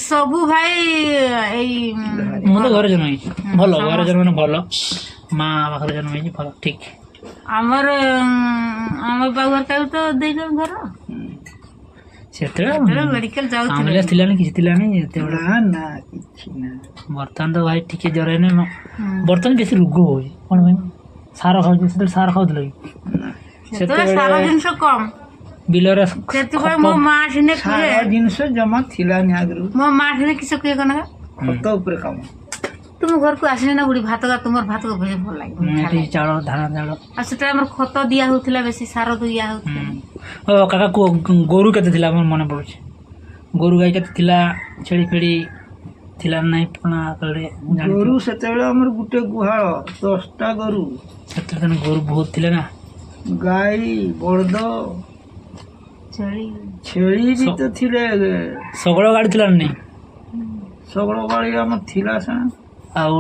सबु भाई ମୁଁ ତ ଘରେ ଜନ୍ମ ହେଇଛି ଭଲ ଘରେ ଜନ୍ମ ମାନେ ଭଲ ମା ପାଖରେ ଜନ୍ମ ହେଇଛି ଭଲ ଠିକ ଆମର ଆମର ବାବୁଘର କାକୁ ତ ଦେଇଛନ୍ତି ଘର ସେତେବେଳେ ମେଡିକାଲ ଯାଉଥିଲେ ଆମ୍ବୁଲାନ୍ସ ଥିଲାନି କିଛି ଥିଲାନି ସେତେବେଳେ ନା ନା କିଛି ନା ବର୍ତ୍ତମାନ ତ ଭାଇ ଟିକେ ଜ୍ୱର ହେଲେ ବର୍ତ୍ତମାନ ବେଶୀ ରୋଗ ହଉଛି କଣ ପାଇଁ ସାର ଖାଉଛି ସେତେବେଳେ ସାର ଖାଉଥିଲ କି ସେତେବେଳେ ସାର ଜିନିଷ କମ ବିଲରେ ସେଥିପାଇଁ ମୋ ମା ସିନେ କୁହେ ସାରା ଜିନିଷ ଜମା ଥିଲାନି ଆଗରୁ ମୋ ମା ସିନେ କିସ କୁହେ କନ ଖତ ଉପରେ କାମ ତୁମ ଘରକୁ ଆସିନେ ନା ବୁଢୀ ଭାତ ତୁମର ଭାତ ଭେରି ଭଲ ଲାଗିବ ଏଠି ଚାଉଳ ଧାନ ଚାଉଳ ଆଉ ସେଟା ଆମର ଖତ ଦିଆ ହଉଥିଲା ବେଶୀ ସାର ଦିଆ ହଉଥିଲା ଓ କାକା କୁହ ଗୋରୁ କେତେ ଥିଲା ମୋର ମନେ ପଡୁଛି ଗୋରୁ ଗାଈ କେତେ ଥିଲା ଛେଳି ଫେଳି ଥିଲା ନାଇଁ ପୁଣା କାଳରେ ଗୋରୁ ସେତେବେଳେ ଆମର ଗୋଟେ ଗୁହାଳ 10ଟା ଗୋରୁ ସେତେବେଳେ ଗୋରୁ ବହୁତ ଥିଲେ ନା ଗାଈ ବଳଦ ଛେଳି ବି ତ ଥିଲେ ଶଗଡ଼ ଗାଡ଼ି ଥିଲା ନା ନାଇଁ ଶଗଡ଼ ଗାଡ଼ି ଆମର ଥିଲା ସିନା ଆଉ